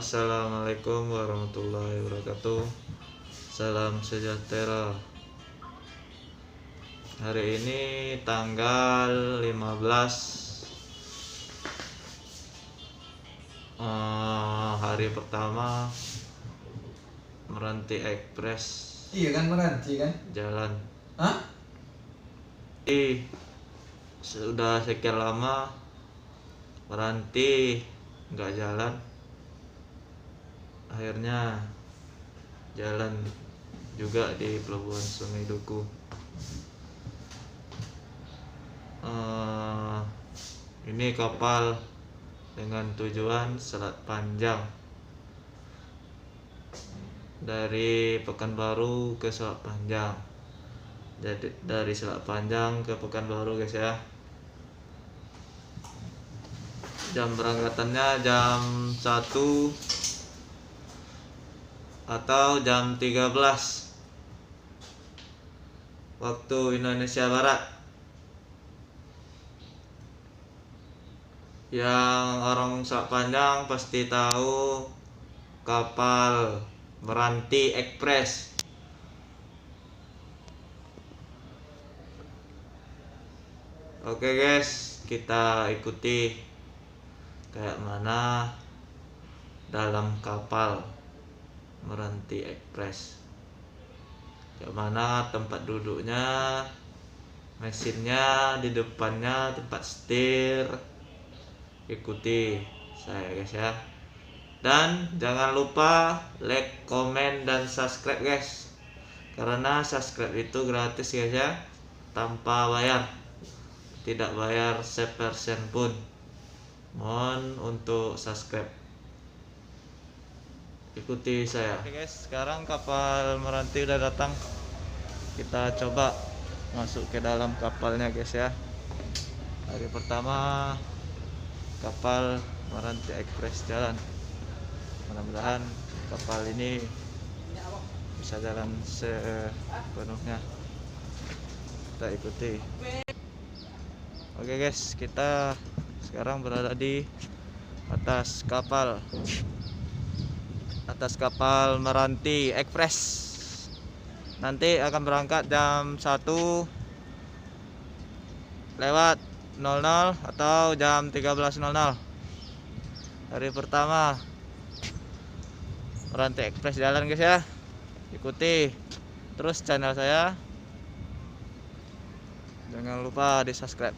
Assalamualaikum warahmatullahi wabarakatuh. Salam sejahtera. Hari ini tanggal 15 hari pertama Meranti Ekspres. Iya kan, Meranti kan? Jalan. Hah? Sudah sekian lama Meranti nggak jalan. Akhirnya jalan juga di pelabuhan Sungai Duku. Ini kapal dengan tujuan Selat Panjang, dari Pekanbaru ke Selat Panjang. Jadi dari Selat Panjang ke Pekanbaru guys ya. Jam berangkatannya jam 1 atau jam 13 waktu Indonesia Barat. Yang orang Selat Panjang pasti tahu kapal Meranti Ekspres. Oke guys, kita ikuti kayak mana dalam kapal Meranti Ekspres. Kayak mana tempat duduknya, mesinnya di depannya, tempat setir. Ikuti saya guys ya. Dan jangan lupa like, komen, dan subscribe guys. Karena subscribe itu gratis guys ya, tanpa bayar. Tidak bayar sepersen pun. Mohon untuk subscribe. Ikuti saya. Oke guys, sekarang kapal Meranti udah datang. Kita coba masuk ke dalam kapalnya guys ya. Hari pertama kapal Meranti Ekspres jalan. Mudah-mudahan kapal ini bisa jalan sepenuhnya. Kita ikuti. Oke guys, kita sekarang berada di atas kapal Meranti Ekspres. Nanti akan berangkat jam 1 lewat 00 atau jam 13.00. Hari pertama Meranti Ekspres jalan guys ya. Ikuti terus channel saya. Jangan lupa di subscribe.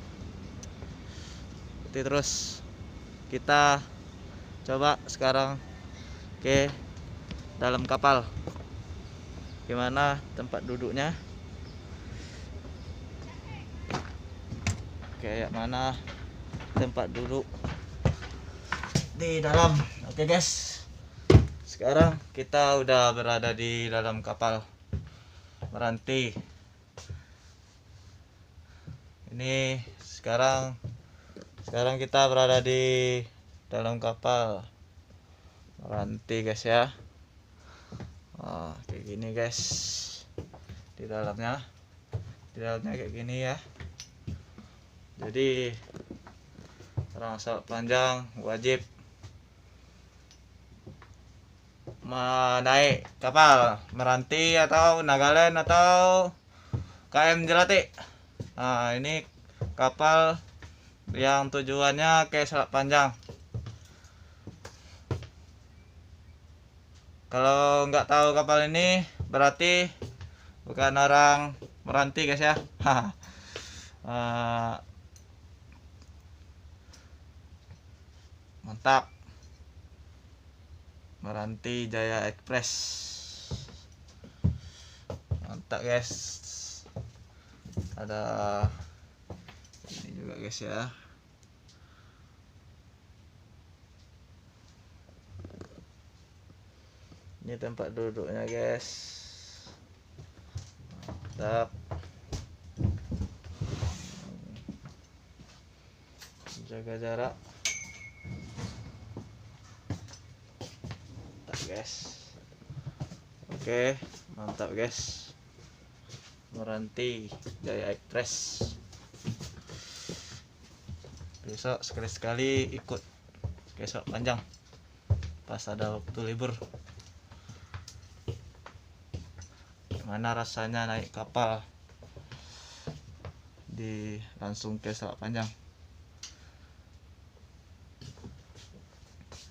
Ikuti terus. Kita coba sekarang ke dalam kapal. Gimana tempat duduknya? Kayak mana tempat duduk di dalam. Oke guys, sekarang kita udah berada di dalam kapal Meranti. Ini sekarang kita berada di dalam kapal Meranti guys ya. Kayak gini guys, di dalamnya kayak gini ya. Jadi orang Selat Panjang wajib naik kapal Meranti atau Nagaland atau KM Jelati. Ini kapal yang tujuannya ke Selat Panjang. Kalau nggak tahu kapal ini berarti bukan orang Meranti guys ya. Mantap. Meranti Jaya Ekspres. Mantap guys. Ada ini juga guys ya. Ini tempat duduknya guys. Mantap. Jaga jarak. Guys, oke, mantap guys. Meranti Jaya Ekspres. Besok sekali-sekali ikut ke Selat Panjang. pas ada waktu libur. Gimana rasanya naik kapal langsung ke Selat Panjang.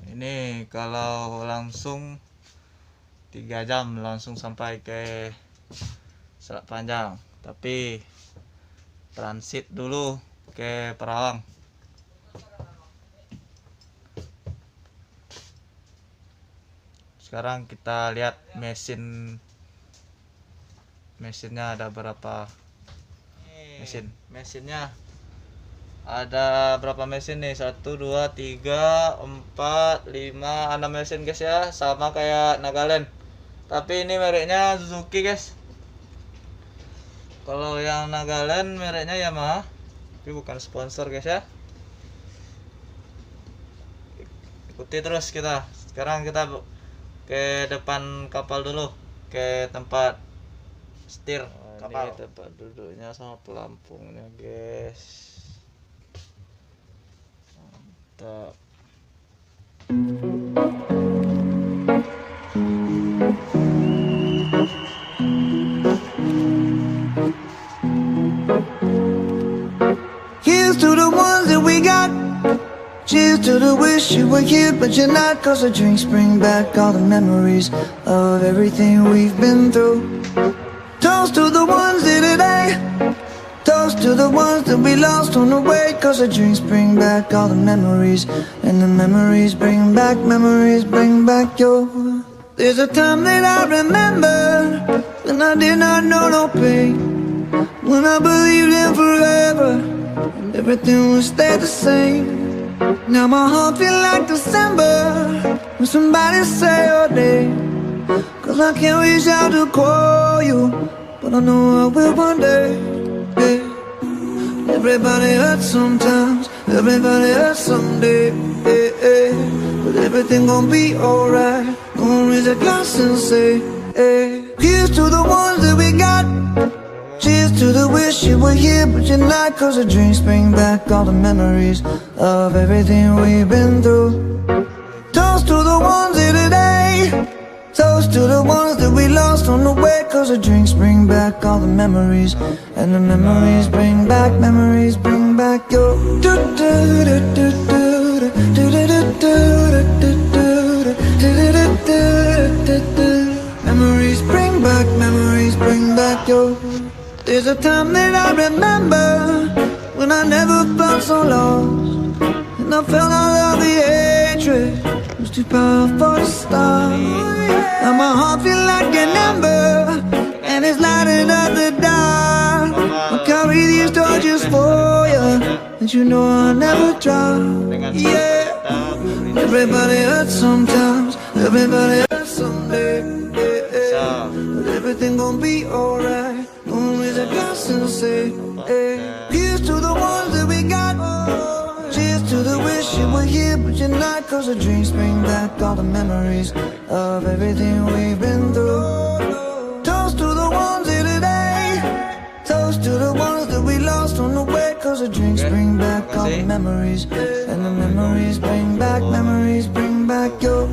Ini kalau langsung 3 jam langsung sampai ke Selat Panjang, tapi transit dulu ke Perawang. Sekarang kita lihat mesinnya ada berapa mesinnya ada berapa mesin nih, 1 2 3 4 5 6 mesin guys ya, sama kayak Nagaland, tapi ini mereknya Suzuki guys. Kalau yang Nagaland mereknya Yamaha, tapi bukan sponsor guys ya. Ikuti terus kita. Sekarang kita ke depan kapal dulu, ke tempat setir kapal. Ini tempat duduknya sama pelampungnya guys. Mantap. Here's to the ones that we got. Cheers to the wish you were here but you're not, 'cause the drinks bring back all the memories of everything we've been through. Toast to the ones here today. Toast to the ones that we lost on the way, 'cause the drinks bring back all the memories, and the memories bring back your. There's a time that I remember when I did not know no pain, when I believed in forever and everything would stay the same. Now my heart feel like December when somebody say your name, 'cause I can't reach out to call you, but I know I will one day. Yeah. Everybody hurts sometimes, everybody hurts someday. Yeah, yeah. But everything gon' be alright. Gonna raise a glass and say, hey. Here's to the ones that we got. Cheers to the wish you were here but you're not, 'cause the drinks bring back all the memories of everything we've been through. Toast to the ones here today. Toast to the ones that we lost on the way, 'cause the drinks bring back all the memories, and the memories bring back your. Memories bring back your. There's a time that I remember when I never felt so lost, and I felt all of the hatred was too powerful to stop. Now my heart feel like an ember, and it's lighting up the dark. I carry these torches for you, and you know I'll never drop. Yeah. Everybody hurts sometimes, everybody hurts someday. Yeah. But everything gon' be alright. Gonna raise a glass and say, hey. Here's to the ones that we got. Cheers to the wish you were here but you're not, 'cause the drinks bring back all the memories of everything we've been through. Toast to the ones here today. Toast to the ones that we lost on the way, 'cause the drinks bring back all the memories, and the memories bring back your.